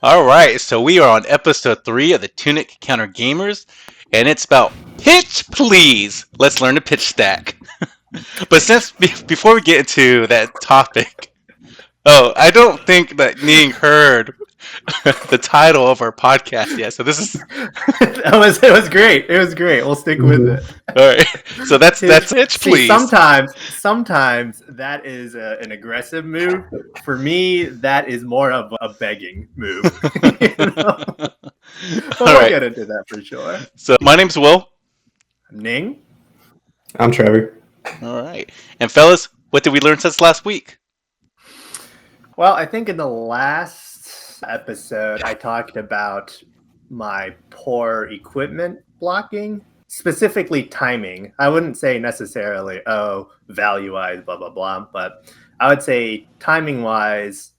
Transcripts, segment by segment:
All right, so we are on episode 3 of the Tunic Counter Gamers, and it's about pitch, please. Let's learn to pitch stack. But before we get into that topic, I don't think that Ning heard the title of our podcast yet. So this is It was great. It was great. We'll stick with it. all right. So that's pitch, please. Sometimes that is an aggressive move. For me, that is more of a begging move. But we'll get into that for sure. So my name's Will. Ning. I'm Trevor. All right, and fellas, what did we learn since last week? Well, I think in the last episode, I talked about my poor equipment blocking, specifically timing. I wouldn't say necessarily, value-wise, blah, blah, blah, but I would say timing-wise,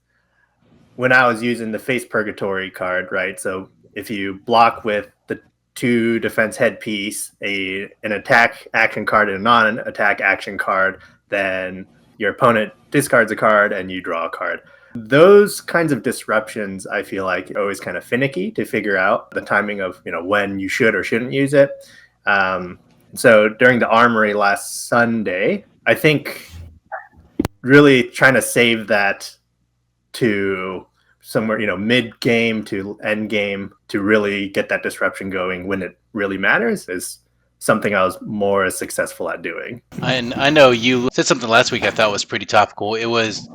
when I was using the Face Purgatory card, right? So if you block with the 2 defense headpiece, an attack action card and a non-attack action card, then your opponent discards a card and you draw a card. Those kinds of disruptions, I feel like, are always kind of finicky to figure out the timing of, when you should or shouldn't use it. So during the Armory last Sunday, I think really trying to save that to somewhere, mid-game to end game to really get that disruption going when it really matters is something I was more successful at doing. And I know you said something last week I thought was pretty topical. It was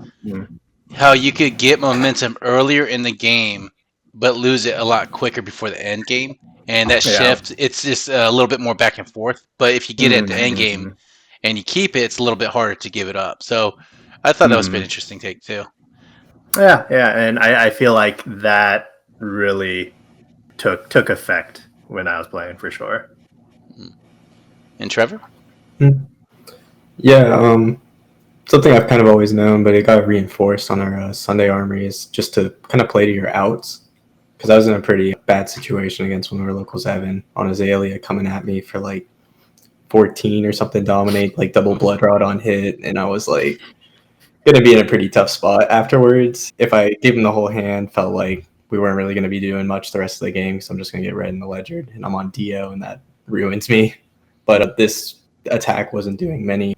how you could get momentum earlier in the game, but lose it a lot quicker before the end game. And that shift, it's just a little bit more back and forth. But if you get it at the end game and you keep it, it's a little bit harder to give it up. So I thought that was an interesting take too. Yeah, and I feel like that really took effect when I was playing for sure. And Trevor? Yeah, something I've kind of always known, but it got reinforced on our Sunday Armory is just to kind of play to your outs. Because I was in a pretty bad situation against one of our locals, Evan, on Azalea, coming at me for like 14 or something, dominate, like double blood rod on hit, and I was like going to be in a pretty tough spot afterwards. If I gave him the whole hand, felt like we weren't really going to be doing much the rest of the game because I'm just going to get red in the ledger, and I'm on Dio, and that ruins me. But this attack wasn't doing many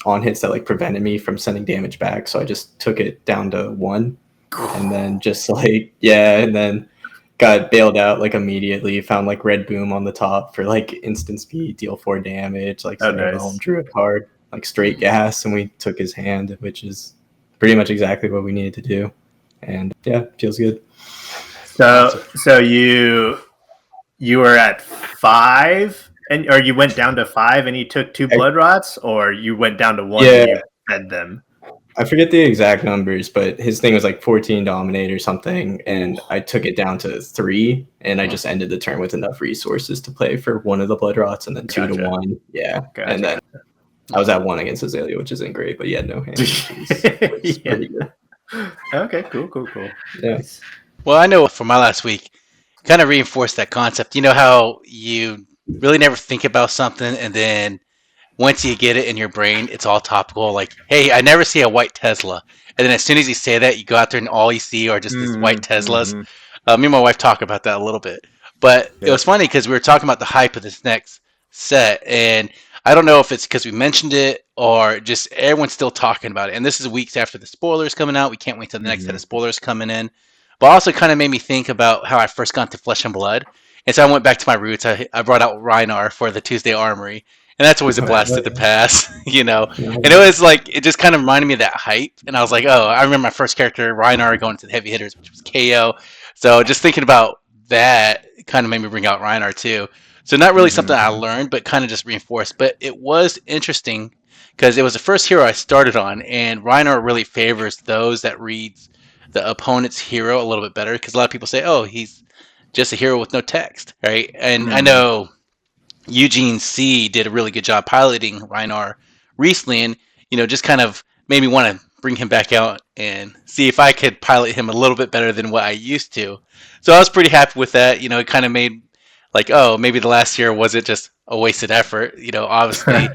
on hits that like prevented me from sending damage back, so I just took it down to 1, and then just and then got bailed out like immediately. Found like red boom on the top for like instant speed, deal 4 damage, like home, drew a card, like straight gas, and we took his hand, which is pretty much exactly what we needed to do. And yeah, feels good. So you were at 5. Or you went down to 5 and you took 2 blood rots, or you went down to 1 and you fed them? I forget the exact numbers, but his thing was like 14 dominate or something, and I took it down to 3, and I just ended the turn with enough resources to play for 1 of the blood rots, and then 2 to 1. Yeah, and then I was at 1 against Azalea, which isn't great, but he had no hand. Which pretty good. Okay, cool. Yeah. Well, I know for my last week, kind of reinforced that concept. You know how you really never think about something, and then once you get it in your brain, it's all topical. Like, hey, I never see a white Tesla. And then as soon as you say that, you go out there and all you see are just these white Teslas. Me and my wife talk about that a little bit. But it was funny because we were talking about the hype of this next set. And I don't know if it's because we mentioned it or just everyone's still talking about it. And this is weeks after the spoilers coming out. We can't wait till the next set of spoilers coming in. But also kind of made me think about how I first got to Flesh and Blood. And so I went back to my roots. I brought out Rhinar for the Tuesday Armory. And that's always a blast to the past, And it was like, it just kind of reminded me of that hype. And I was like, I remember my first character, Rhinar, going to the heavy hitters, which was KO. So just thinking about that kind of made me bring out Rhinar too. So not really something I learned, but kind of just reinforced. But it was interesting because it was the first hero I started on. And Rhinar really favors those that reads the opponent's hero a little bit better. Because a lot of people say, he's just a hero with no text, right? And I know Eugene C did a really good job piloting Rhinar recently, and just kind of made me want to bring him back out and see if I could pilot him a little bit better than what I used to. So I was pretty happy with that. It kind of made like, maybe the last year wasn't just a wasted effort. Obviously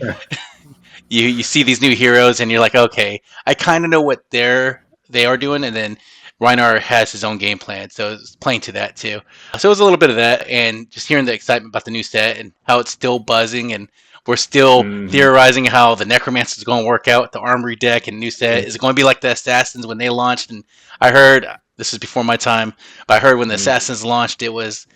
you see these new heroes and you're like, okay, I kind of know what they are doing, and then Reinar has his own game plan, so it's playing to that too. So it was a little bit of that, and just hearing the excitement about the new set and how it's still buzzing, and we're still theorizing how the Necromancer is going to work out, the Armory deck and new set. Is it going to be like the Assassins when they launched? And I heard, this is before my time, but I heard when the Assassins launched, it was,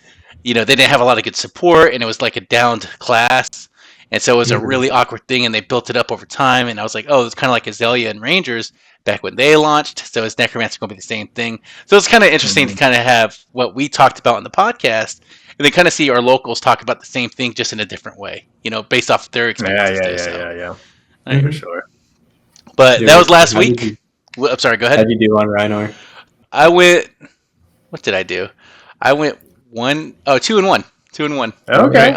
they didn't have a lot of good support, and it was like a downed class. And so it was a really awkward thing, and they built it up over time. And I was like, oh, it's kind of like Azalea and Rangers back when they launched. So is Necromancer going to be the same thing? So it's kind of interesting to kind of have what we talked about in the podcast, and then kind of see our locals talk about the same thing just in a different way, based off their experiences. Yeah. For sure. But that was last week. I'm sorry, go ahead. How did you do on Reinar? I went, what did I do? I went 2-1. 2-1. Okay.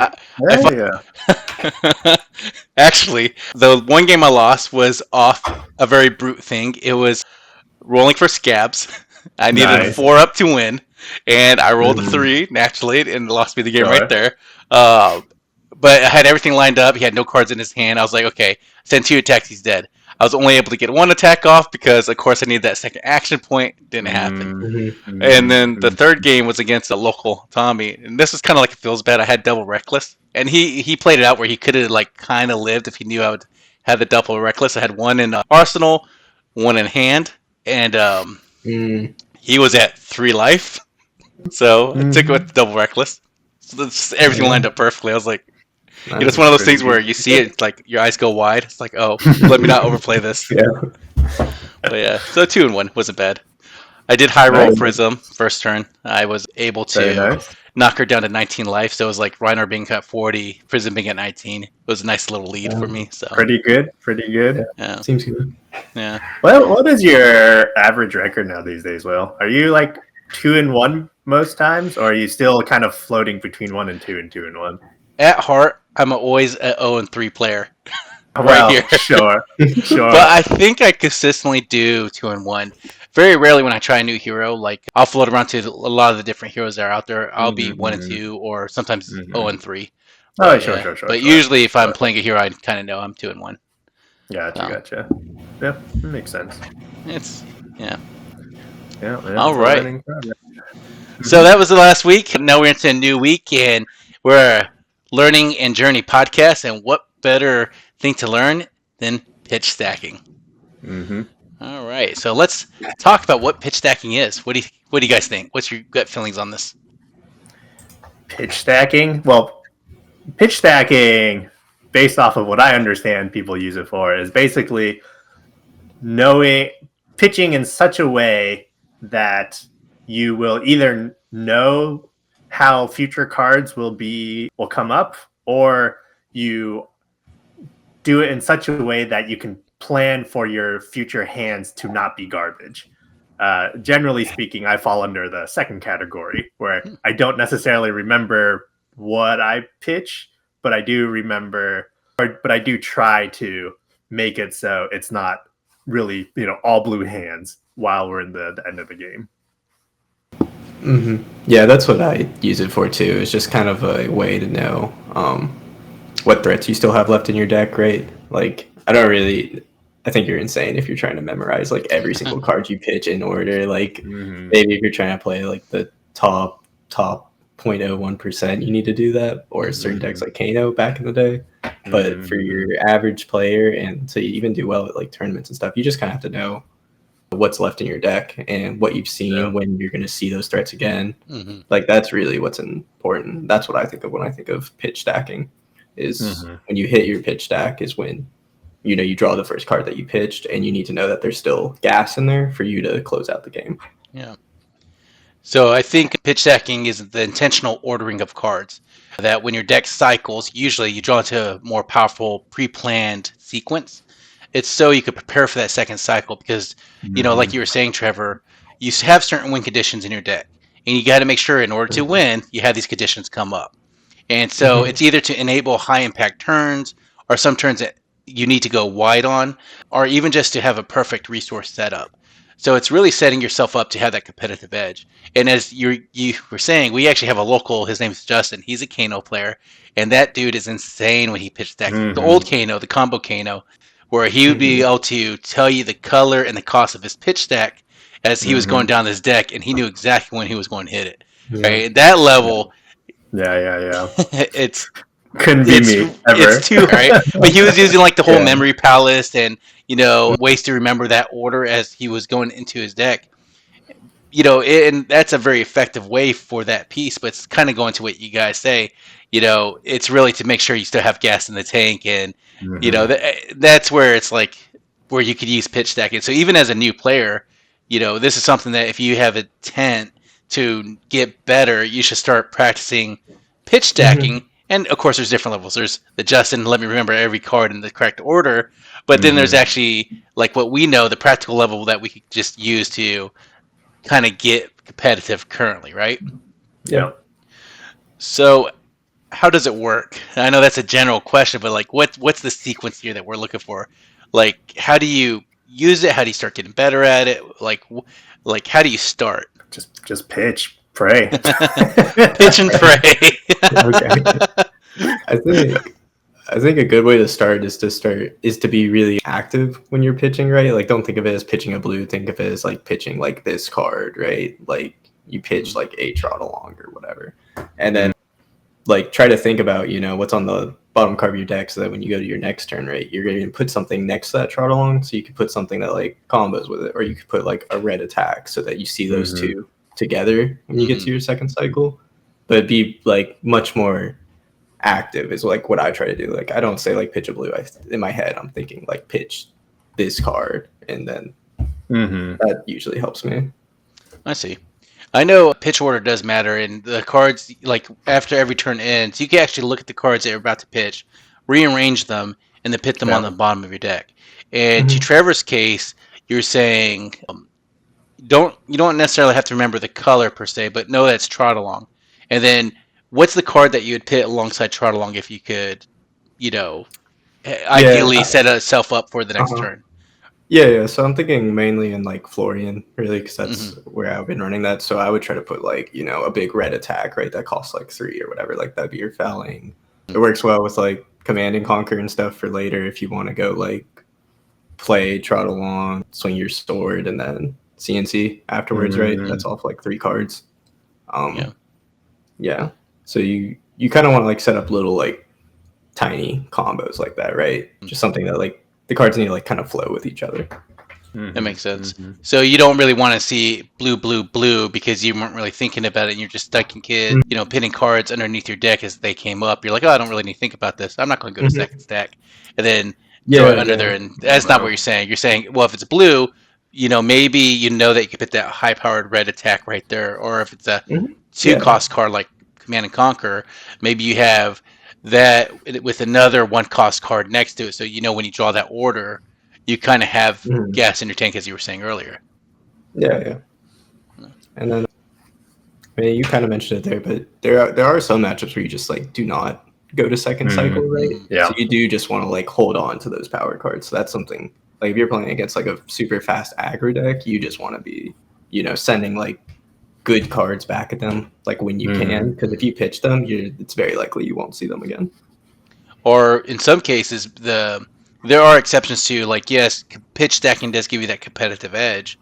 Actually, the one game I lost was off a very brute thing. It was rolling for scabs. I needed a 4-up to win, and I rolled a 3 naturally, and lost me the game right there. But I had everything lined up. He had no cards in his hand. I was like, okay, send 2 attacks, he's dead. I was only able to get 1 attack off because, of course, I needed that second action point. Didn't happen. And then the third game was against a local Tommy, and this was kind of like it feels bad. I had double reckless, and he played it out where he could have kind of lived if he knew I would have the double reckless. I had 1 in arsenal, 1 in hand, and he was at 3 life, so I took it with double reckless. So everything lined up perfectly. I was like, it's one of those things where you see it, like your eyes go wide. It's like, oh, let me not overplay this. But yeah, so 2-1 wasn't bad. I did high roll Prism first turn. I was able to knock her down to 19 life. So it was like Reinar being at 40, Prism being at 19. It was a nice little lead for me. So pretty good. Yeah. Seems good. Yeah. Well, what is your average record now these days, Will? Are you like 2-1 most times, or are you still kind of floating between 1-2 and 2-1? At heart, I'm always an 0-3 player. Here. Sure. But I think I consistently do 2-1. Very rarely when I try a new hero, like I'll float around to a lot of the different heroes that are out there. I'll be 1-2 or sometimes 0-3. Sure. But usually, if I'm playing a hero, I kind of know I'm 2-1. Gotcha. Yeah, that makes sense. Yeah. All right. So that was the last week. Now we're into a new week, and we're Learning and Journey podcast, and what better thing to learn than pitch stacking? All right, so let's talk about what pitch stacking is. What do you guys think? What's your gut feelings on this? Pitch stacking? Well, pitch stacking, based off of what I understand people use it for, is basically pitching in such a way that you will either know how future cards will come up, or you do it in such a way that you can plan for your future hands to not be garbage. Generally speaking, I fall under the second category, where I don't necessarily remember what I pitch, but I do but I do try to make it so it's not really, all blue hands while we're in the end of the game. Yeah, that's what I use it for too. It's just kind of a way to know what threats you still have left in your deck, right? Like, I think you're insane if you're trying to memorize like every single card you pitch in order. Like, maybe if you're trying to play like the top 0.01%, you need to do that, or certain decks like Kano back in the day. But for your average player, and to even do well at like tournaments and stuff, you just kind of have to know what's left in your deck and what you've seen when you're going to see those threats again. Like, that's really what's important. That's what I think of when I think of pitch stacking, is when you hit your pitch stack is when you draw the first card that you pitched, and you need to know that there's still gas in there for you to close out the game. Yeah. So I think pitch stacking is the intentional ordering of cards, that when your deck cycles, usually you draw into a more powerful pre-planned sequence. It's so you could prepare for that second cycle, because, like you were saying, Trevor, you have certain win conditions in your deck, and you got to make sure in order to win, you have these conditions come up. And so it's either to enable high impact turns, or some turns that you need to go wide on, or even just to have a perfect resource setup. So it's really setting yourself up to have that competitive edge. And as you were saying, we actually have a local, his name is Justin. He's a Kano player, and that dude is insane when he pitched that. The old Kano, the combo Kano, where he would be able to tell you the color and the cost of his pitch stack, as he was going down this deck, and he knew exactly when he was going to hit it. Yeah. Right, at that level, Yeah. it's Couldn't be me ever. it's too right. But he was using like the whole Yeah. memory palace and ways to remember that order as he was going into his deck. And that's a very effective way for that piece. But it's kind of going to what you guys say. It's really to make sure you still have gas in the tank, and that's where it's like where you could use pitch stacking. So even as a new player, this is something that if you have intent to get better, you should start practicing pitch stacking. And of course, there's different levels. There's the Justin, let me remember every card in the correct order. But then there's actually like what we know, the practical level that we could just use to kind of get competitive currently, right? Yeah. So how does it work? I know that's a general question, but like what's the sequence here that we're looking for? Like how do you use it? How do you start getting better at it? Like how do you start? Just pitch, pray. Pitch and pray. Okay. I think a good way to start is to be really active when you're pitching, right? Like don't think of it as pitching a blue, think of it as like pitching like this card, right? Like you pitch like a trot along or whatever. And then like try to think about, what's on the bottom card of your deck so that when you go to your next turn, right, you're going to put something next to that trot along. So you could put something that like combos with it, or you could put like a red attack so that you see those two together when you get to your second cycle. But it'd be like much more active is like what I try to do. Like I don't say like pitch a blue. In my head, I'm thinking like pitch this card, and then that usually helps me. I see. I know pitch order does matter, and the cards, like after every turn ends, you can actually look at the cards that you're about to pitch, rearrange them, and then put them on the bottom of your deck. And to Trevor's case, you're saying you don't necessarily have to remember the color per se, but know that's trot along. And then what's the card that you would pit alongside trot along if you could, ideally set itself up for the next turn? Yeah. So I'm thinking mainly in like Florian, really, because that's where I've been running that. So I would try to put like, a big red attack, right? That costs like 3 or whatever. Like that'd be your fouling. It works well with like Command and Conquer and stuff for later if you want to go like play, trot along, swing your sword, and then CNC afterwards, right? That's off like 3 cards. Yeah. So you kind of want to like set up little like tiny combos like that, right? Just something that like the cards need to like kind of flow with each other. That makes sense. So you don't really want to see blue, blue, blue because you weren't really thinking about it, and you're just stuck in kid, pinning cards underneath your deck as they came up. You're like, oh, I don't really need to think about this. I'm not going to go to second stack, and then throw it under there. And that's not what you're saying. You're saying, well, if it's blue, maybe that you could put that high-powered red attack right there, or if it's a 2-cost card like Command and Conquer, maybe you have that with another 1-cost card next to it, so when you draw that order, you kind of have gas in your tank, as you were saying earlier. Yeah. And then, I mean, you kind of mentioned it there, but there are some matchups where you just like do not go to second cycle, right? Yeah. So you do just want to like hold on to those power cards. So that's something like if you're playing against like a super fast aggro deck, you just want to be, sending like good cards back at them like when you can, because if you pitch them, it's very likely you won't see them again. Or in some cases, there are exceptions to like, yes, pitch stacking does give you that competitive edge,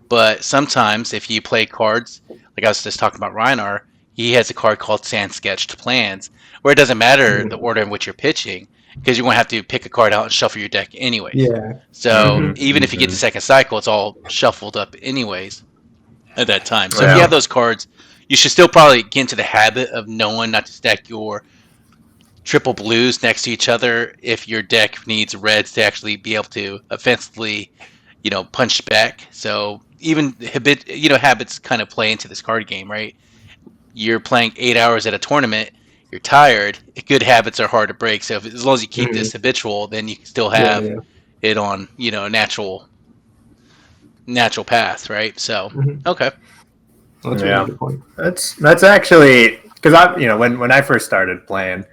but sometimes if you play cards like I was just talking about Reinar, he has a card called Sand Sketched Plans, where it doesn't matter the order in which you're pitching, because you're going to have to pick a card out and shuffle your deck anyways. Yeah. So even if you get to second cycle, it's all shuffled up anyways at that time. So if you have those cards, you should still probably get into the habit of knowing not to stack your triple blues next to each other if your deck needs reds to actually be able to offensively, punch back. So even habits kind of play into this card game, right? You're playing 8 hours at a tournament, you're tired. Good habits are hard to break. So as long as you keep this habitual, then you can still have it on, natural path, right? So okay. That's a really good point. That's actually because when I first started playing,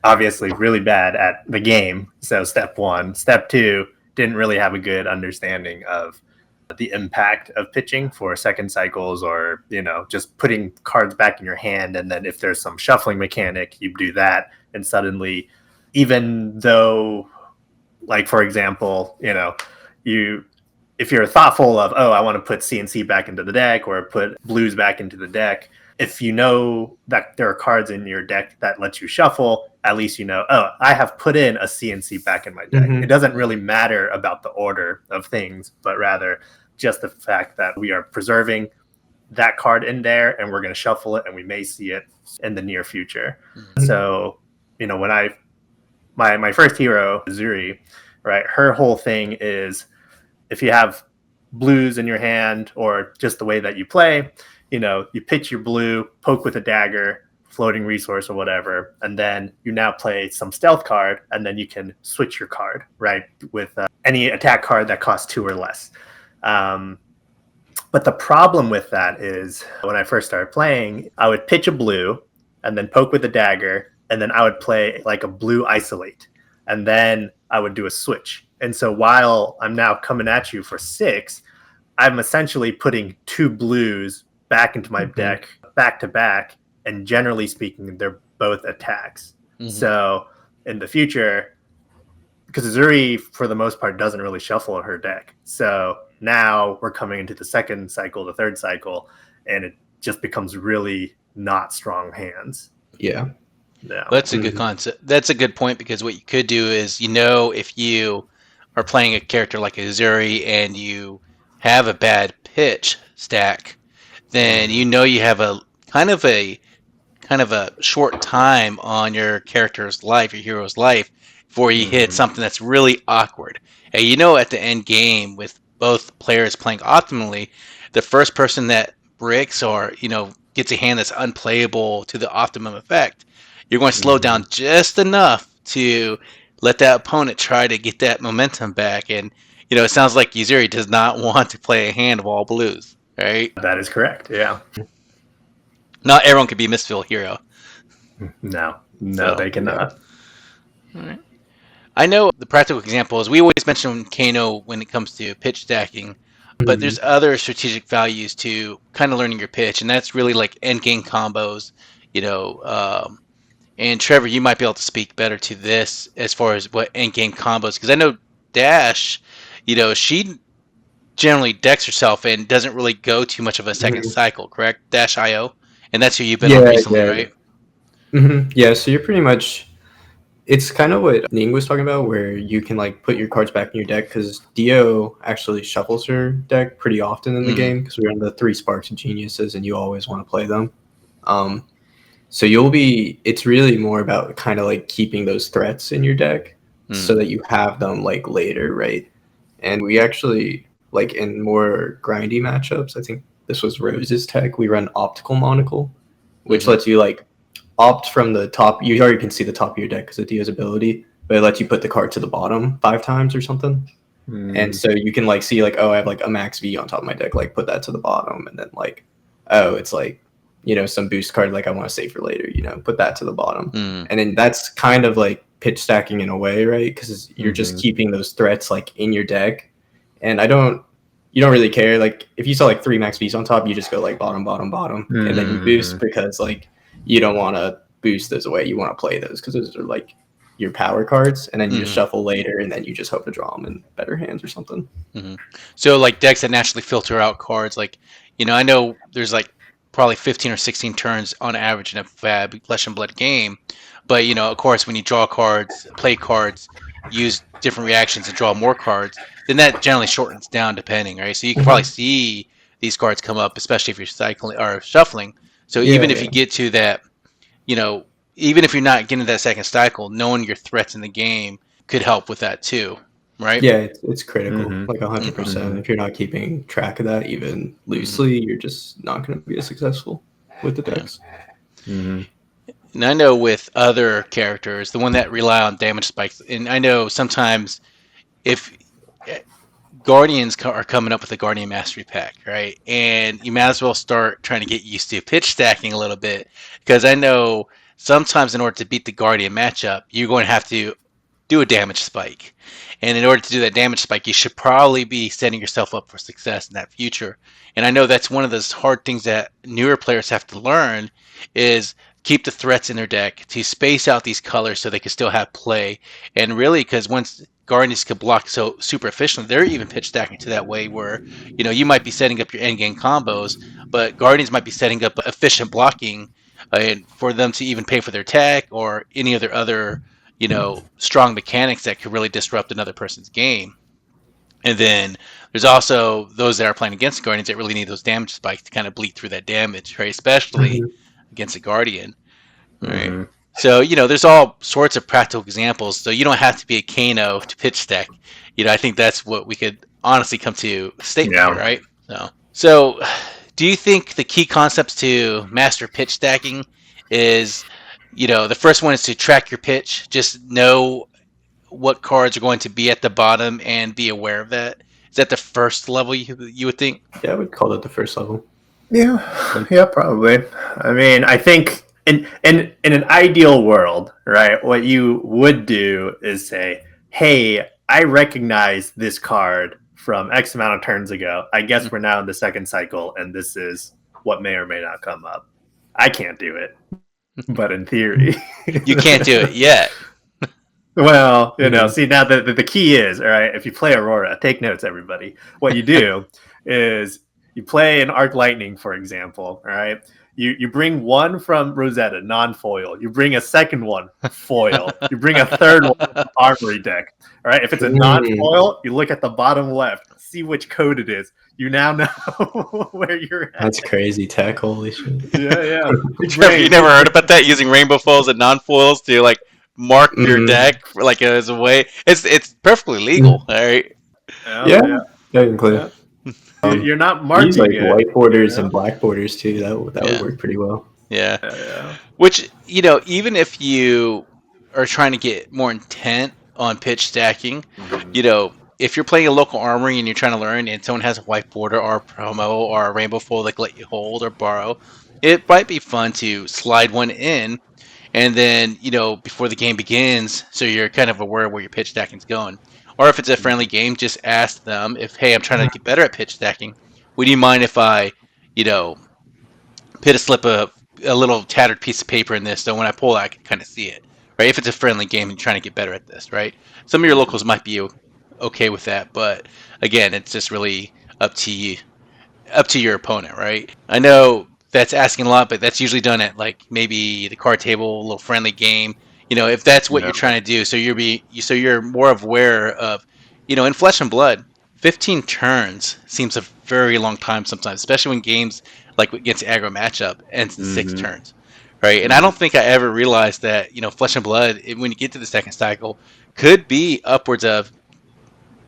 obviously really bad at the game. So step 1, step 2, didn't really have a good understanding of the impact of pitching for second cycles, or just putting cards back in your hand, and then if there's some shuffling mechanic, you do that, and suddenly, even though, like for example, you if you're thoughtful of, oh, I want to put CNC back into the deck or put blues back into the deck, if you know that there are cards in your deck that let you shuffle, at least you know, oh, I have put in a CNC back in my deck. Mhm. It doesn't really matter about the order of things, but rather just the fact that we are preserving that card in there and we're going to shuffle it and we may see it in the near future. Mhm. So, when my first hero, Zuri, right, her whole thing is if you have blues in your hand or just the way that you play, you pitch your blue, poke with a dagger, floating resource or whatever, and then you now play some stealth card, and then you can switch your card, right, with any attack card that costs 2 or less. But the problem with that is when I first started playing, I would pitch a blue and then poke with a dagger, and then I would play like a blue isolate, and then I would do a switch. And so while I'm now coming at you for 6, I'm essentially putting 2 blues back into my deck back to back, and generally speaking, they're both attacks. Mhm. So in the future, because Azuri, for the most part, doesn't really shuffle her deck. So now we're coming into the second cycle, the third cycle, and it just becomes really not strong hands. Yeah. Yeah. That's a good concept. That's a good point, because what you could do is, if you are playing a character like Azuri and you have a bad pitch stack, then you have a kind of a short time on your character's life, your hero's life, before you hit something that's really awkward. And at the end game, with both players playing optimally, the first person that bricks or gets a hand that's unplayable to the optimum effect, you're going to slow down just enough to let that opponent try to get that momentum back. And it sounds like Yuzuri does not want to play a hand of all blues, right? That is correct. Yeah. Not everyone could be a Mistville hero. No, So, they cannot. All right. I know the practical example is we always mention Kano when it comes to pitch stacking, but there's other strategic values to kind of learning your pitch, and that's really like end game combos, and Trevor, you might be able to speak better to this as far as what end game combos, because I know Dash, she generally decks herself and doesn't really go too much of a second cycle, correct? Dash IO, and that's who you've been on recently, right? Yeah, so you're pretty much, it's kind of what Ning was talking about, where you can like put your cards back in your deck, because Dio actually shuffles her deck pretty often in the game, because we're on the 3 Sparks of Geniuses and you always want to play them. So it's really more about kind of like keeping those threats in your deck so that you have them like later, right? And we actually, like in more grindy matchups, I think this was Rose's tech, we run Optical Monocle, which lets you like opt from the top. You already can see the top of your deck because of Dio's ability, but it lets you put the card to the bottom 5 times or something. And so you can like see like, oh, I have like a max V on top of my deck, like put that to the bottom, and then like, oh, it's like, some boost card like I want to save for later, put that to the bottom. And then that's kind of like pitch stacking in a way, right? Because you're just keeping those threats like in your deck. And you don't really care. Like if you saw like 3 max Vs on top, you just go like bottom, and then you boost, because like you don't want to boost those away. You want to play those because those are like your power cards, and then you just shuffle later, and then you just hope to draw them in better hands or something. So like decks that naturally filter out cards, like I know there's like probably 15 or 16 turns on average in a Flesh and Blood game, but of course when you draw cards, play cards, use different reactions and draw more cards, then that generally shortens down depending, right? So you can probably see these cards come up, especially if you're cycling or shuffling. So even if you get to that, even if you're not getting that second cycle, knowing your threats in the game could help with that too, right? Yeah, it's critical, like 100%. If you're not keeping track of that even loosely, you're just not going to be as successful with the decks. And I know with other characters, the one that rely on damage spikes, and I know sometimes if Guardians are coming up with a Guardian Mastery pack, right? And you might as well start trying to get used to pitch stacking a little bit, because I know sometimes in order to beat the Guardian matchup, you're going to have to do a damage spike. And in order to do that damage spike, you should probably be setting yourself up for success in that future. And I know that's one of those hard things that newer players have to learn is, keep the threats in their deck, to space out these colors so they can still have play. And really, because once Guardians could block so super efficiently, they're even pitch stacking to that way where, you might be setting up your end game combos, but Guardians might be setting up efficient blocking and for them to even pay for their tech or any of their other, strong mechanics that could really disrupt another person's game. And then there's also those that are playing against Guardians that really need those damage spikes to kind of bleed through that damage, right? Especially against a Guardian, right? Mm-hmm. So, there's all sorts of practical examples. So you don't have to be a Kano to pitch stack. I think that's what we could honestly come to a statement here, right? So do you think the key concepts to master pitch stacking is, the first one is to track your pitch, just know what cards are going to be at the bottom and be aware of that? Is that the first level you would think? Yeah, I would call it the first level. Yeah, probably. I mean, I think in an ideal world, right, what you would do is say, hey, I recognize this card from X amount of turns ago. I guess we're now in the second cycle, and this is what may or may not come up. I can't do it, but in theory. You can't do it yet. Well, see, now the key is, all right, if you play Aurora, take notes, everybody. What you do is you play an Arc Lightning, for example, all right? You bring one from Rosetta, non-foil. You bring a second one, foil. You bring a third one, Armory deck. All right, if it's a non-foil, you look at the bottom left, see which code it is. You now know where you're at. That's crazy tech, holy shit. Yeah. You never heard about that, using rainbow foils and non-foils to mark your deck as a way? It's perfectly legal, all right? Yeah. Clear. You're not marking use white borders and black borders too. That would work pretty well. Yeah. Which, even if you are trying to get more intent on pitch stacking, if you're playing a local armory and you're trying to learn and someone has a white border or a promo or a rainbow foil that let you hold or borrow, it might be fun to slide one in and then, before the game begins, so you're kind of aware of where your pitch stacking's going. Or if it's a friendly game, just ask them if, hey, I'm trying to get better at pitch stacking. Would you mind if I, slip a little tattered piece of paper in this so when I pull it, I can kind of see it, right? If it's a friendly game and you're trying to get better at this, right? Some of your locals might be okay with that, but again, it's just really up to you, up to your opponent, right? I know that's asking a lot, but that's usually done at maybe the card table, a little friendly game. If that's what you're trying to do, so you're more aware of, in Flesh and Blood, 15 turns seems a very long time sometimes, especially when games against aggro matchup ends in 6 turns, right? And I don't think I ever realized that Flesh and Blood, when you get to the second cycle, could be upwards of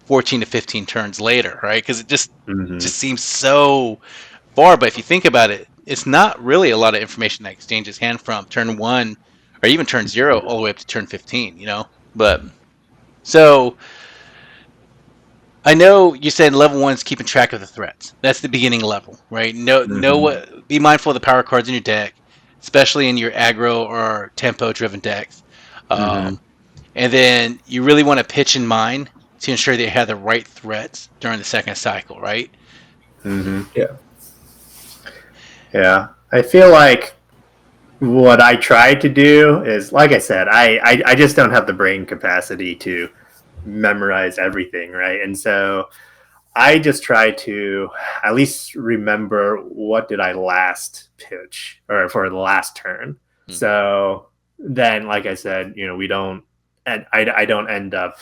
14 to 15 turns later, right? Because it just seems so far. But if you think about it, it's not really a lot of information that exchanges hand from turn 1 or even turn 0 all the way up to turn 15, But so I know you said level 1 is keeping track of the threats. That's the beginning level, right? Be mindful of the power cards in your deck, especially in your aggro or tempo driven decks. And then you really want to pitch in mind to ensure that you have the right threats during the second cycle, right? Yeah. I feel like what I try to do is, like I said, I just don't have the brain capacity to memorize everything, right? And so I just try to at least remember what did I last pitch or for the last turn. So then, like I said, we don't, and I don't end up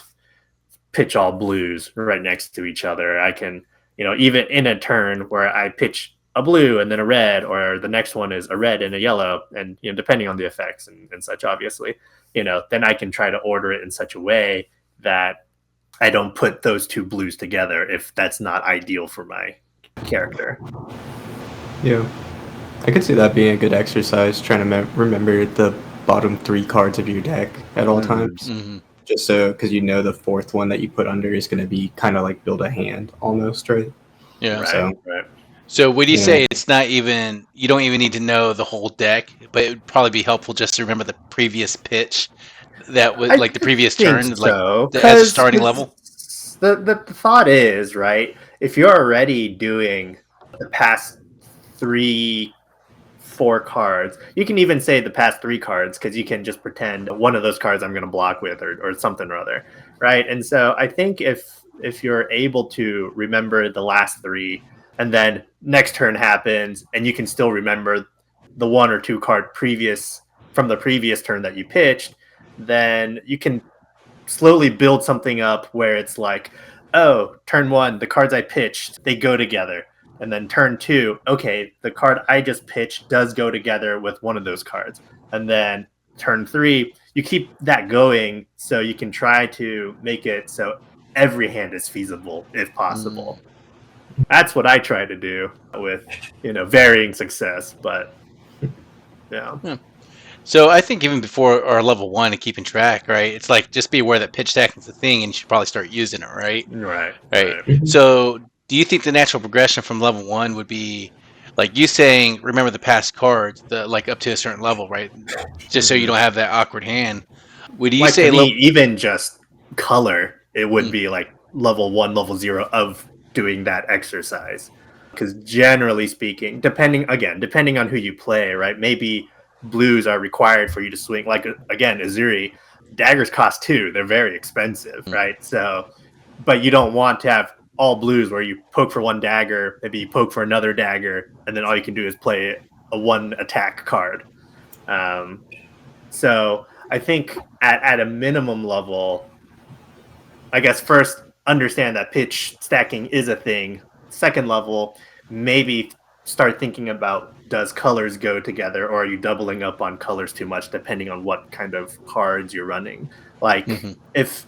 pitch all blues right next to each other. I can, even in a turn where I pitch a blue and then a red, or the next one is a red and a yellow, and depending on the effects and such, obviously, then I can try to order it in such a way that I don't put those two blues together if that's not ideal for my character. Yeah, I could see that being a good exercise, trying to remember the bottom 3 cards of your deck at all times. Just so, because the fourth one that you put under is going to be kind of like build a hand almost, right? Yeah. Right. So would you say it's not even, you don't even need to know the whole deck, but it would probably be helpful just to remember the previous pitch that was the previous turn, so, as a starting level? The thought is, right, if you're already doing the past 3 4 cards. You can even say the past 3 cards because you can just pretend one of those cards I'm going to block with or something or other, right? And so I think if you're able to remember the last 3 and then next turn happens and you can still remember the 1 or 2 card previous from the previous turn that you pitched, then you can slowly build something up where it's like, oh, turn 1, the cards I pitched, they go together. And then turn 2, okay, the card I just pitched does go together with one of those cards. And then turn 3, you keep that going so you can try to make it so every hand is feasible if possible. That's what I try to do with, varying success, but yeah. So I think even before our level 1 and keeping track, right? It's like just be aware that pitch stacking is a thing, and you should probably start using it, right? Right. So do you think the natural progression from level 1 would be like you saying, remember the past cards, like up to a certain level, right? Just so you don't have that awkward hand. Would you Like say to me, even just color, it would be like level 1, level 0 of doing that exercise. Because generally speaking, depending on who you play, right? Maybe blues are required for you to swing. Like, again, Azuri, daggers cost 2. They're very expensive, right? So, but you don't want to have all blues where you poke for 1 dagger, maybe you poke for another dagger, and then all you can do is play a 1 attack card. So I think at a minimum level, I guess first understand that pitch stacking is a thing. Second level, maybe start thinking about, does colors go together, or are you doubling up on colors too much depending on what kind of cards you're running? Like if,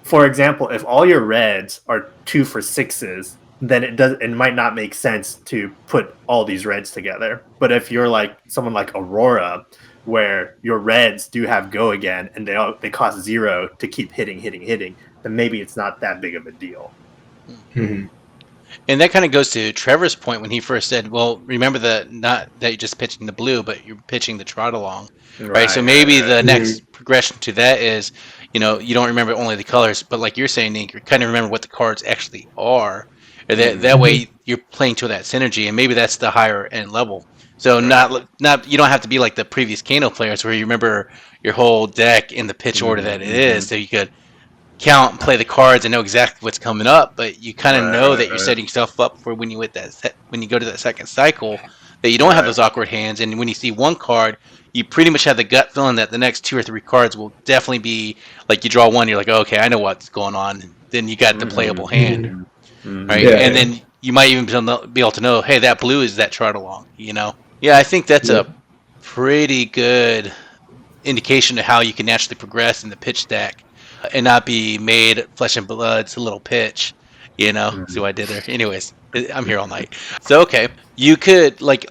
for example, if all your reds are 2 for 6s, then it might not make sense to put all these reds together. But if you're like someone like Aurora, where your reds do have go again and they cost 0 to keep hitting, then maybe it's not that big of a deal. And that kind of goes to Trevor's point when he first said, well, remember not that you're just pitching the blue, but you're pitching the trot along, right? So maybe the next progression to that is, you don't remember only the colors, but like you're saying, Nick, you kind of remember what the cards actually are. That way you're playing to that synergy, and maybe that's the higher end level. So not you don't have to be like the previous Kano players where you remember your whole deck in the pitch order that it is, so you could count and play the cards and know exactly what's coming up, but you kind of know that you're setting yourself up for when you go to that second cycle that you don't have those awkward hands, and when you see one card, you pretty much have the gut feeling that the next 2 or 3 cards will definitely be like you draw one, you're like, oh, okay, I know what's going on. Then you got the playable hand, right? And then you might even be able to know, hey, that blue is that trot along, Yeah, I think that's a pretty good indication of how you can naturally progress in the pitch stack and not be made flesh and blood's a little pitch, See what I did there? Anyways, I'm here all night. So, okay, you could, like,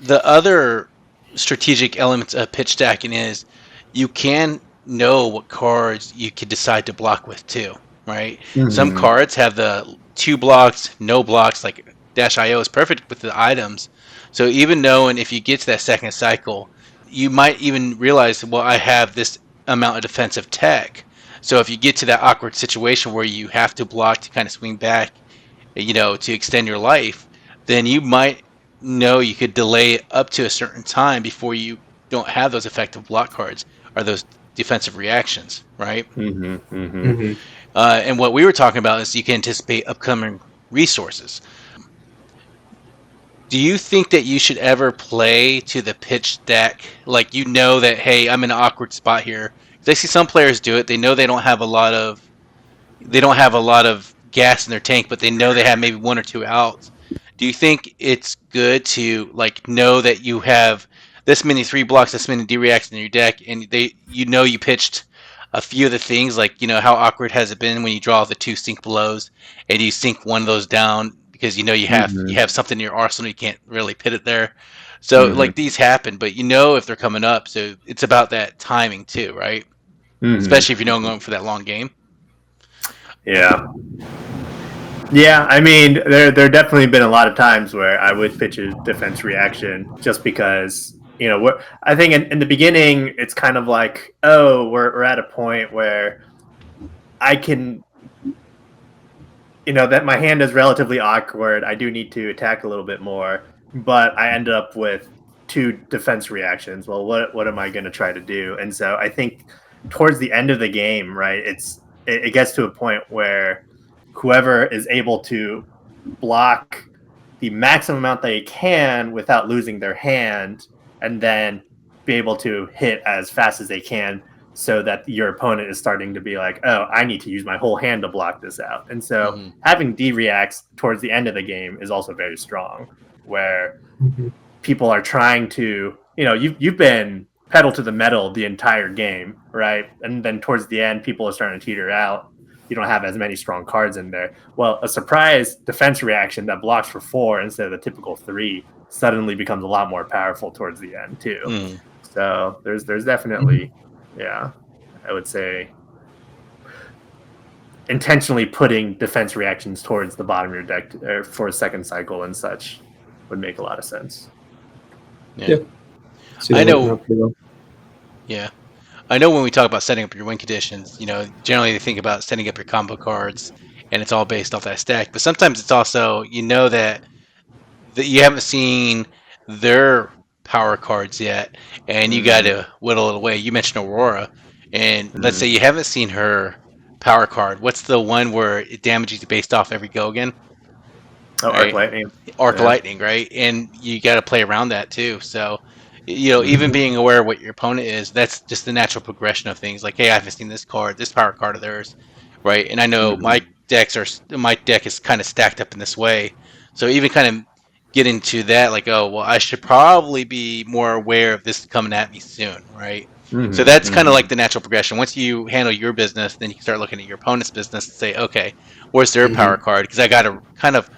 the other strategic elements of pitch stacking is you can know what cards you could decide to block with too, right? Some cards have the 2 blocks, no blocks, like -IO is perfect with the items. So even knowing if you get to that second cycle, you might even realize, well, I have this amount of defensive tech. So if you get to that awkward situation where you have to block to kind of swing back, to extend your life, then you might know you could delay it up to a certain time before you don't have those effective block cards or those defensive reactions, right? And what we were talking about is you can anticipate upcoming resources. Do you think that you should ever play to the pitch deck? Like, that, hey, I'm in an awkward spot here. Because I see some players do it. They know they don't have a lot of gas in their tank, but they know they have maybe 1 or 2 outs. Do you think it's good to know that you have this many 3 blocks, this many D-reacts in your deck, and you pitched a few of the things, like, how awkward has it been when you draw the 2 sink blows and you sink one of those down because you have something in your arsenal, you can't really pit it there. So these happen, but if they're coming up, so it's about that timing too, right? Especially if you're going for that long game. Yeah, I mean, there definitely been a lot of times where I would pitch a defense reaction just because, I think in the beginning, it's kind of like, oh, we're at a point where I can, that my hand is relatively awkward. I do need to attack a little bit more, but I ended up with two defense reactions. Well, what am I going to try to do? And so I think towards the end of the game, right, it gets to a point where whoever is able to block the maximum amount they can without losing their hand, and then be able to hit as fast as they can, so that your opponent is starting to be like, oh, I need to use my whole hand to block this out. And so having D reacts towards the end of the game is also very strong, where people are trying to, you've been pedal to the metal the entire game, right? And then towards the end, people are starting to teeter out. You don't have as many strong cards in there. Well, a surprise defense reaction that blocks for 4 instead of the typical 3 suddenly becomes a lot more powerful towards the end too. So there's definitely, I would say intentionally putting defense reactions towards the bottom of your deck for a second cycle and such would make a lot of sense. Yeah. I know. Yeah. I know when we talk about setting up your win conditions, generally they think about setting up your combo cards, and it's all based off that stack. But sometimes it's also, that you haven't seen their power cards yet, and you got to whittle it away. You mentioned Aurora, and let's say you haven't seen her power card. What's the one where it damages you based off every go again? Oh, right? Arc Lightning, right? And you got to play around that too. So, even being aware of what your opponent is, that's just the natural progression of things. Like, hey, I haven't seen this power card of theirs, right? And I know my deck is kind of stacked up in this way. So even kind of get into that, like, oh, well, I should probably be more aware of this coming at me soon, right? So that's kind of like the natural progression. Once you handle your business, then you can start looking at your opponent's business and say, okay, where's their power card? Because I got to kind of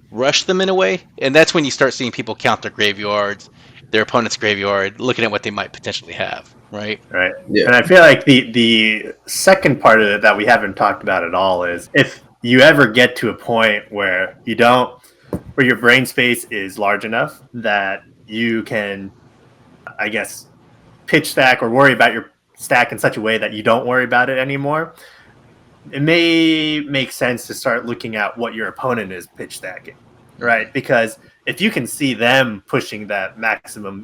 rush them in a way, and that's when you start seeing people count their graveyards, their opponent's graveyard, looking at what they might potentially have, right? Right. Yeah. And I feel like the second part of it that we haven't talked about at all is if you ever get to a point where where your brain space is large enough that you can, I guess, pitch stack or worry about your stack in such a way that you don't worry about it anymore, it may make sense to start looking at what your opponent is pitch stacking, right? Because if you can see them pushing that maximum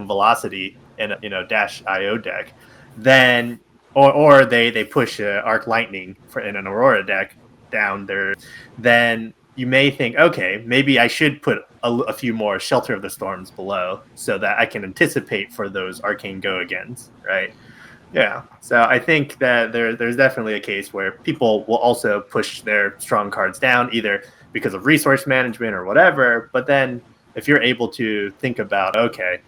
velocity in a Dash IO deck, then or they push Arc Lightning in an Aurora deck down there, then you may think, okay, maybe I should put a few more Shelter of the Storms below so that I can anticipate for those Arcane Go-Agains, right? Yeah, so I think that there's definitely a case where people will also push their strong cards down, either because of resource management or whatever. But then if you're able to think about, okay,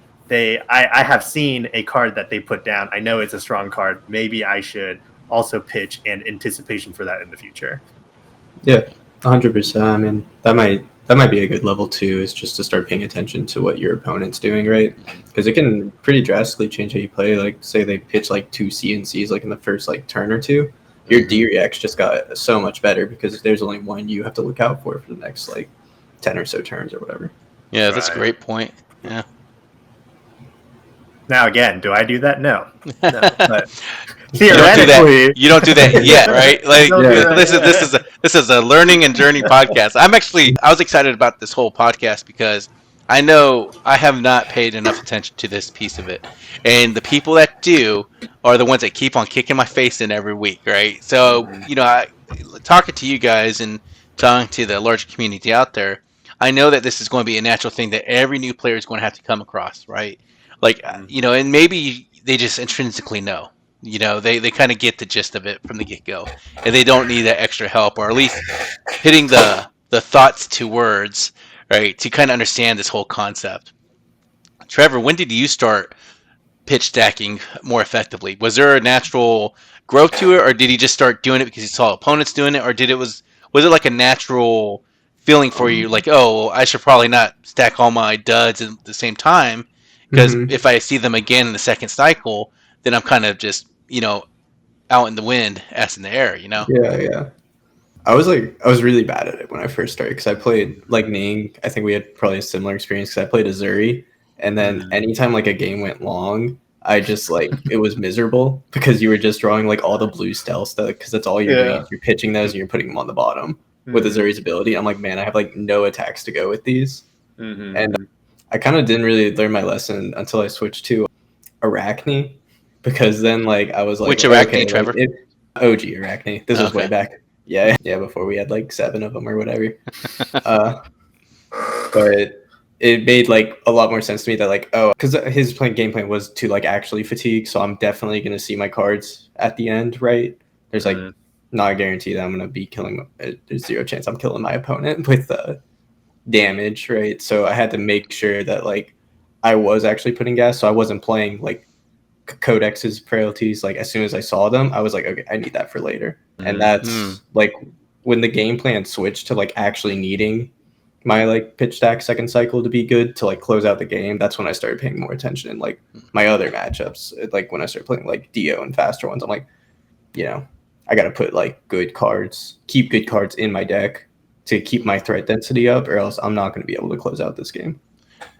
I have seen a card that they put down. I know it's a strong card. Maybe I should also pitch an anticipation for that in the future. Yeah, 100%. I mean, that might be a good level too, is just to start paying attention to what your opponent's doing, right? Because it can pretty drastically change how you play. Like, say they pitch like 2 CNCs like in the first like turn or two, your D reacts just got so much better because there's only one you have to look out for the next like 10 or so turns or whatever. Yeah, that's a great point. Yeah. Now again, do I do that? No. But theoretically, you don't do that yet, right? Like this is a learning and journey podcast. I was excited about this whole podcast because I know I have not paid enough attention to this piece of it, and the people that do are the ones that keep on kicking my face in every week, right? So talking to you guys and talking to the larger community out there, I know that this is going to be a natural thing that every new player is going to have to come across, right? Like, and maybe they just intrinsically know. They kind of get the gist of it from the get-go, and they don't need that extra help, or at least hitting the thoughts to words, right, to kind of understand this whole concept. Trevor, when did you start pitch stacking more effectively? Was there a natural growth to it, or did he just start doing it because he saw opponents doing it, or was it like a natural feeling for you, like, oh, I should probably not stack all my duds at the same time, because if I see them again in the second cycle, then I'm kind of just, out in the wind, ass in the air, Yeah. I was really bad at it when I first started because I played like Ning. I think we had probably a similar experience because I played Azuri, and then anytime like a game went long, I just like it was miserable because you were just drawing like all the blue stealth stuff because that's all you're doing. You're pitching those and you're putting them on the bottom with Azuri's ability. I'm like, man, I have like no attacks to go with these, and I kind of didn't really learn my lesson until I switched to Arachne, because then like I was like, Which Arachne, okay, like Trevor? OG Arachne. This was way Okay. back. Yeah, before we had like 7 of them or whatever. Uh, but it made like a lot more sense to me that like, oh, because his game plan was to like actually fatigue, so I'm definitely gonna see my cards at the end, right? There's like not a guarantee that I'm gonna be killing. There's 0 chance I'm killing my opponent with damage, right? So I had to make sure that like I was actually putting gas, so I wasn't playing like Codex's frailties. Like as soon as I saw them, I was like, okay, I need that for later. And that's like when the game plan switched to like actually needing my like pitch stack second cycle to be good to like close out the game. That's when I started paying more attention in like my other matchups. Like when I started playing like Dio and faster ones, I'm like, I gotta put like good cards, keep good cards in my deck to keep my threat density up, or else I'm not going to be able to close out this game.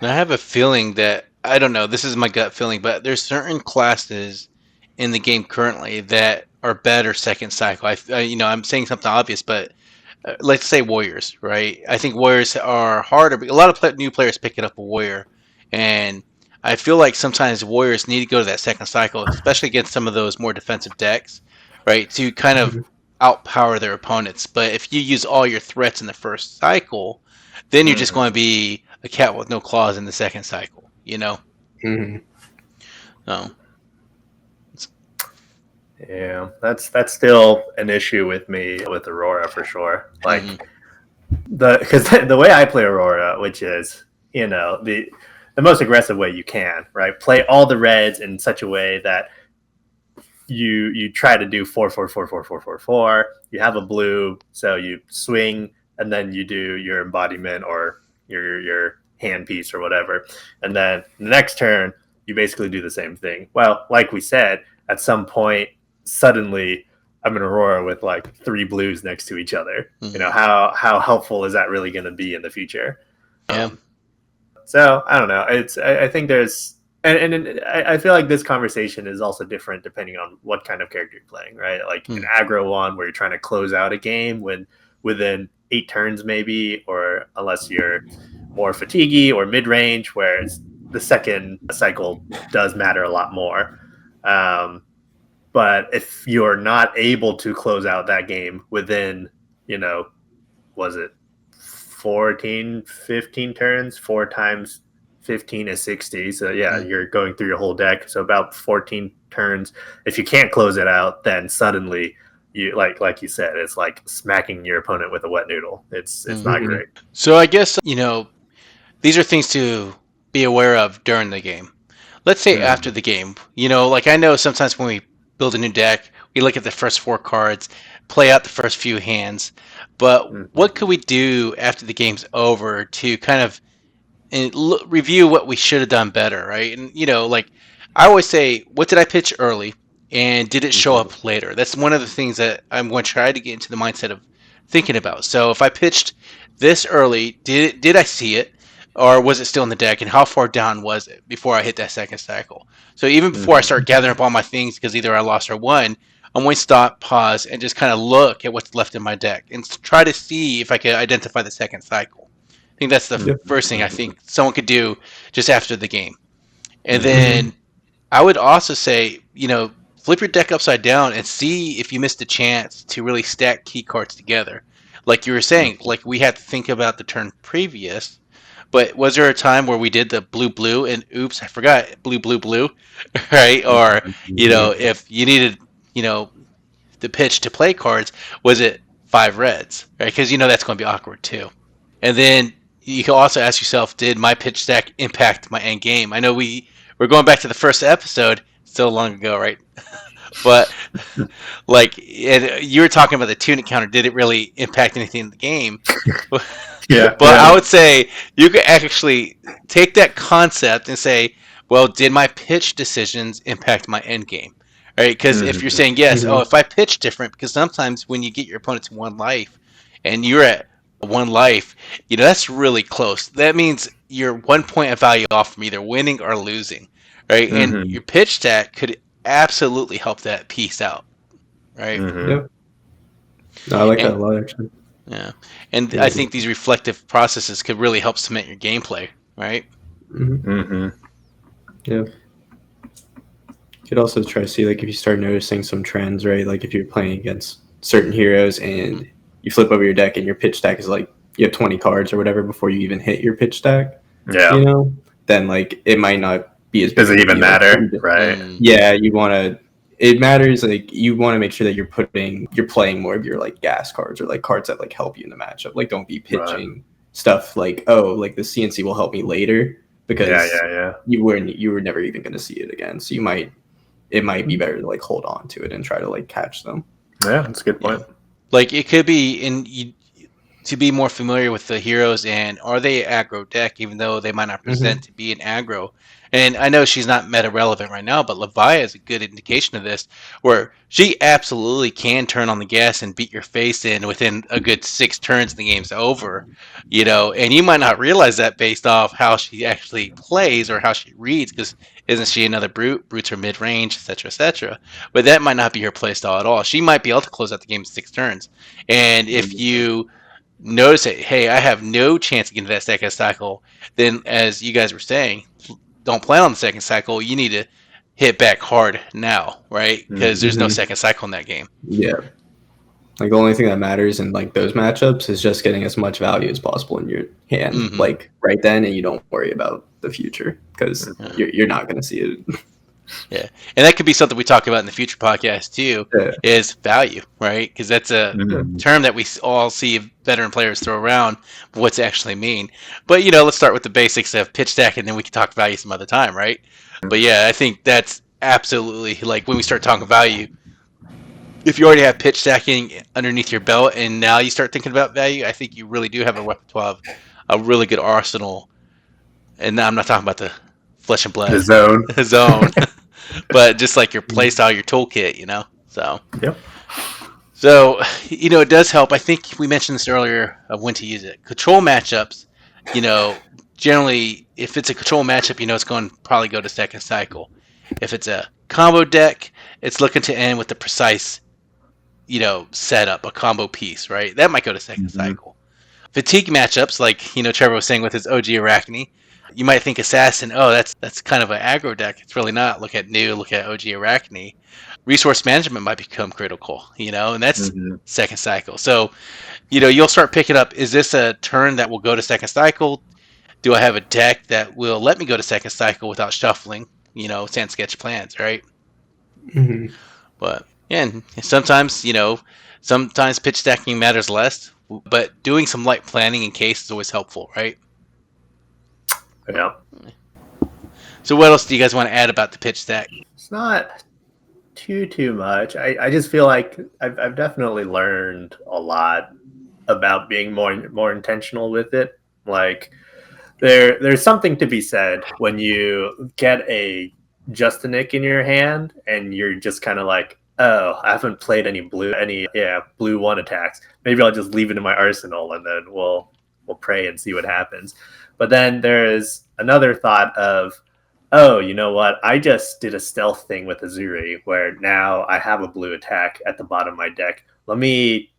Now, I have a feeling that I don't know. This is my gut feeling, but there's certain classes in the game currently that are better second cycle. I'm saying something obvious, but let's say warriors, right? I think warriors are harder. A lot of new players picking up a warrior, and I feel like sometimes warriors need to go to that second cycle, especially against some of those more defensive decks, right? To kind of outpower their opponents. But if you use all your threats in the first cycle, then you're just going to be a cat with no claws in the second cycle, Mm-hmm. No. Yeah, that's still an issue with me with Aurora for sure. Like because the way I play Aurora, which is the most aggressive way you can, right? Play all the reds in such a way that you try to do 4-4-4-4-4-4-4. You have a blue, so you swing and then you do your embodiment or your hand piece or whatever, and then the next turn you basically do the same thing. Well, like we said, at some point suddenly I'm an Aurora with like 3 blues next to each other. How helpful is that really going to be in the future? Yeah. So I don't know. I think there's and I feel like this conversation is also different depending on what kind of character you're playing, right? Like an aggro one where you're trying to close out a game within 8 turns maybe, or unless you're more fatiguey or mid range, where the second cycle does matter a lot more. But if you're not able to close out that game within, was it 14, 15 turns, 4 times 15 is 60. So you're going through your whole deck. So about 14 turns. If you can't close it out, then suddenly you like you said, it's like smacking your opponent with a wet noodle. It's not great. So I guess, these are things to be aware of during the game. Let's say after the game, like I know sometimes when we build a new deck, we look at the first 4 cards, play out the first few hands, but what could we do after the game's over to kind of review what we should have done better, right? And like I always say, what did I pitch early, and did it show up later? That's one of the things that I'm going to try to get into the mindset of thinking about. So if I pitched this early, did I see it, or was it still in the deck, and how far down was it before I hit that second cycle? So even before I start gathering up all my things, because either I lost or won, I'm going to stop, pause, and just kind of look at what's left in my deck and try to see if I could identify the second cycle. I think that's the first thing I think someone could do just after the game. And then I would also say, flip your deck upside down and see if you missed a chance to really stack key cards together. Like you were saying, like we had to think about the turn previous, but was there a time where we did the blue and oops, I forgot blue, right? Or, if you needed, the pitch to play cards, was it 5 reds, right? Because that's going to be awkward too. And then you can also ask yourself, did my pitch stack impact my end game? I know we're going back to the first episode, still long ago, right? But like, you were talking about the Tunic Counter. Did it really impact anything in the game? But I would say you could actually take that concept and say, well, did my pitch decisions impact my end game? Right? Because if you're saying yes, if I pitch different, because sometimes when you get your opponent to 1 life and you're at 1 life, that's really close. That means you're 1 point of value off from either winning or losing, right? And your pitch stack could absolutely help that piece out, right? Yep. No, I like that a lot, actually. Yeah, and I think these reflective processes could really help cement your gameplay, right? Mm-hmm. Yeah. You could also try to see like if you start noticing some trends, right? Like if you're playing against certain heroes and you flip over your deck and your pitch stack is like you have 20 cards or whatever before you even hit your pitch stack, Yeah. you know, then like it might not be as big Does of it a even deal. matter? Right. Yeah, you want to. It matters. Like you want to make sure that you're playing more of your like gas cards or like cards that like help you in the matchup. Like don't be pitching stuff like like the CNC will help me later because Yeah. you were never even going to see it again. So it might be better to like hold on to it and try to like catch them. Yeah, that's a good point. Like it could be to be more familiar with the heroes and are they aggro deck, even though they might not present to be an aggro. And I know she's not meta relevant right now, but Leviah is a good indication of this, where she absolutely can turn on the gas and beat your face in within a good 6 turns and the game's over. And you might not realize that based off how she actually plays or how she reads, because isn't she another brute? Brutes are mid range, etc., etc. But that might not be her playstyle at all. She might be able to close out the game in 6 turns. And if you notice that, hey, I have no chance of getting to that second cycle, then as you guys were saying, don't plan on the second cycle. You need to hit back hard now, right? Because there's no second cycle in that game. Yeah. Like the only thing that matters in like those matchups is just getting as much value as possible in your hand, like right then, and you don't worry about the future because you're not going to see it. Yeah, and that could be something we talk about in the future podcast too. Is value, right? Because that's a term that we all see veteran players throw around. But what's it actually mean? But let's start with the basics of pitch deck, and then we can talk value some other time, right? But yeah, I think that's absolutely like when we start talking value. If you already have pitch stacking underneath your belt, and now you start thinking about value, I think you really do have a repertoire of a really good arsenal. And now I'm not talking about the flesh and blood, The zone. But just like your playstyle, your toolkit, So yep. So it does help. I think we mentioned this earlier of when to use it. Control matchups, generally if it's a control matchup, it's going to probably go to second cycle. If it's a combo deck, it's looking to end with the precise, setup, a combo piece, right? That might go to second cycle. Fatigue matchups, like Trevor was saying with his OG Arachne, you might think Assassin, oh, that's kind of an aggro deck. It's really not. Look at look at OG Arachne. Resource management might become critical, and that's second cycle. So, you'll start picking up, is this a turn that will go to second cycle? Do I have a deck that will let me go to second cycle without shuffling, sand sketch plans, right? But, and sometimes, sometimes pitch stacking matters less, but doing some light planning in case is always helpful, right? Yeah. So what else do you guys want to add about the pitch stack? It's not too much. I just feel like I've definitely learned a lot about being more intentional with it. Like there's something to be said when you get a Justinic in your hand and you're just kind of like, oh, I haven't played any blue 1 attacks. Maybe I'll just leave it in my arsenal and then we'll pray and see what happens. But then there is another thought of, oh, you know what? I just did a stealth thing with Azuri where now I have a blue attack at the bottom of my deck. Let me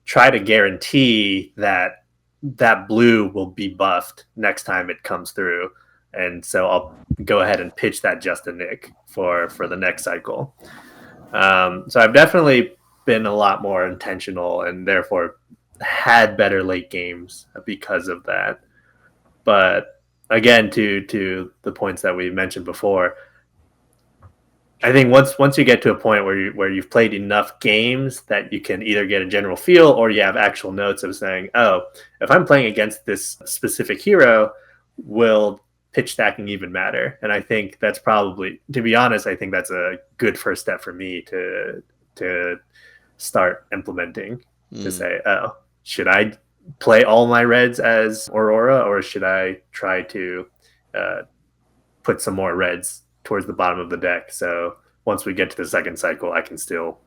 try to guarantee that blue will be buffed next time it comes through. And so I'll go ahead and pitch that Justinic for the next cycle. So I've definitely been a lot more intentional and therefore had better late games because of that. But again, to the points that we mentioned before, I think once you get to a point where you've played enough games that you can either get a general feel or you have actual notes of saying, oh, if I'm playing against this specific hero, will pitch stacking even matter? And I think that's probably, to be honest, I think that's a good first step for me to start implementing, to say, oh, should I play all my reds as Aurora, or should I try to put some more reds towards the bottom of the deck so once we get to the second cycle I can still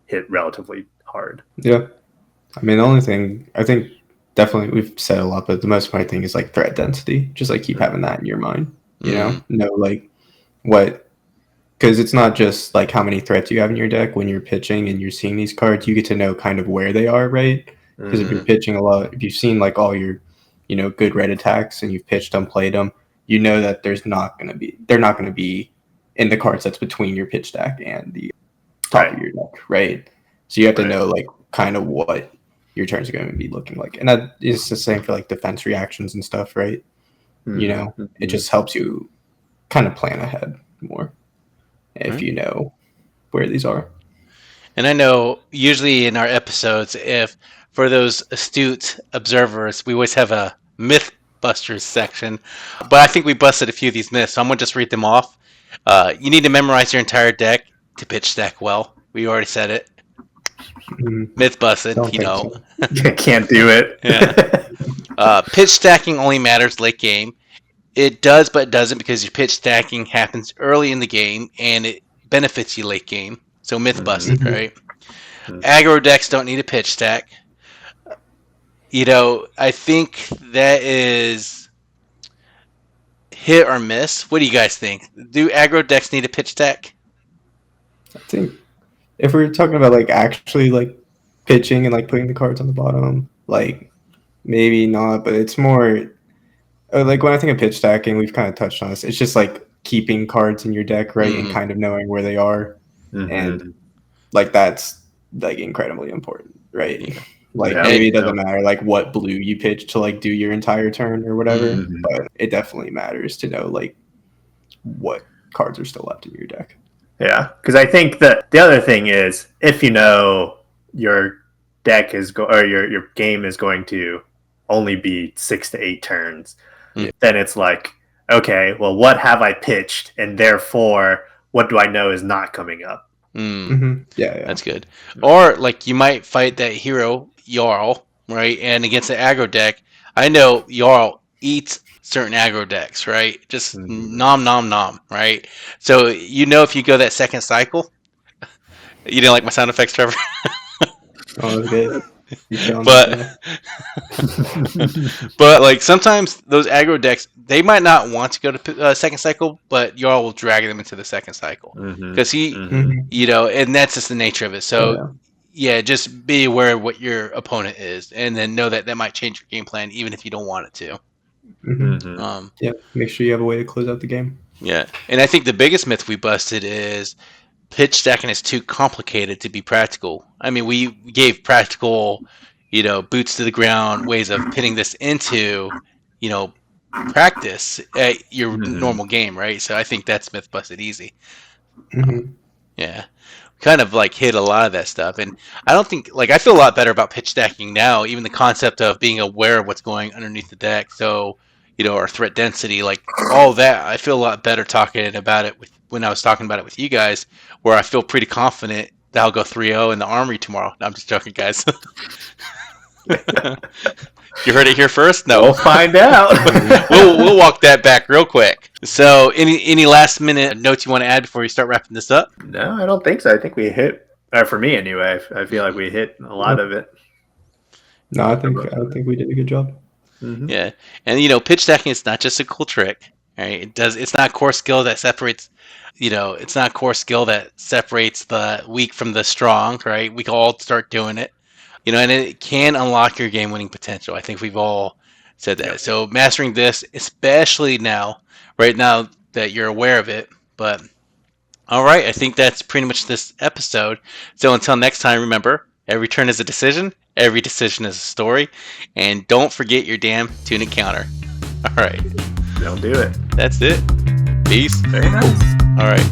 hit relatively hard? Yeah, I mean, the only thing I think, definitely we've said a lot, but the most important thing is like threat density. Just like keep having that in your mind, know like what, because it's not just like how many threats you have in your deck. When you're pitching and you're seeing these cards, you get to know kind of where they are, right? Because if you're pitching a lot, if you've seen like all your good red attacks and you've pitched them, played them, you know that they're not going to be in the cards that's between your pitch stack and the top of your deck, right? So you have to know like kind of what your turns are going to be looking like, and that is the same for like defense reactions and stuff, right? You know, it just helps you kind of plan ahead more if you know where these are. And I know usually in our episodes, if for those astute observers, we always have a Mythbusters section, but I think we busted a few of these myths, so I'm gonna just read them off. You need to memorize your entire deck to pitch stack well. We already said it. Myth busted, you know. So. Can't do it. Yeah. Pitch stacking only matters late game. It does, but it doesn't, because your pitch stacking happens early in the game and it benefits you late game. So myth busted, right? Aggro decks don't need a pitch stack. You know, I think that is hit or miss. What do you guys think? Do aggro decks need a pitch stack? I think if we're talking about like actually like pitching and like putting the cards on the bottom, like maybe not, but it's more like when I think of pitch stacking, we've kind of touched on this. It's just like keeping cards in your deck, right, and kind of knowing where they are, and like that's like incredibly important, right? Yeah. Like maybe it doesn't matter like what blue you pitch to like do your entire turn or whatever, but it definitely matters to know like what cards are still left in your deck. Yeah, because I think that the other thing is if you know your deck is or your game is going to only be 6 to 8 turns, then it's like, okay, well, what have I pitched, and therefore, what do I know is not coming up? Yeah, that's good. Or like you might fight that hero Jarl, right? And against the aggro deck, I know Jarl eats certain aggro decks, right? Just nom nom nom, right? So you know if you go that second cycle, you didn't like my sound effects, Trevor? Oh, that's good. But like sometimes those aggro decks, they might not want to go to second cycle, but Jarl will drag them into the second cycle because he, you know, and that's just the nature of it. So yeah, just be aware of what your opponent is, and then know that that might change your game plan even if you don't want it to. Yeah, make sure you have a way to close out the game. Yeah, and I think the biggest myth we busted is pitch stacking is too complicated to be practical. I mean, we gave practical, you know, boots to the ground ways of pitting this into, you know, practice at your normal game, right? So I think that's myth busted easy. Yeah, kind of like hit a lot of that stuff, and I don't think like I feel a lot better about pitch stacking now. Even the concept of being aware of what's going underneath the deck, so you know, our threat density, like all that, I feel a lot better talking about it when I was talking about it with you guys, where I feel pretty confident that I'll go 3-0 in the Armory tomorrow. No, I'm just joking, guys. You heard it here first? No. We'll find out. we'll walk that back real quick. So any last minute notes you want to add before we start wrapping this up? No, I don't think so. I think we hit, for me anyway, I feel like we hit a lot of it. No, I think we did a good job. Yeah, and you know, pitch stacking is not just a cool trick, right? It's not core skill that separates, you know, it's not core skill that separates the weak from the strong, right? We can all start doing it, you know, and it can unlock your game-winning potential. I think we've all said that. So mastering this, especially now, right now that you're aware of it. But all right, I think that's pretty much this episode. So until next time, remember, every turn is a decision. Every decision is a story. And don't forget your damn Tunic Counter. All right. Don't do it. That's it. Peace. Very nice. All right.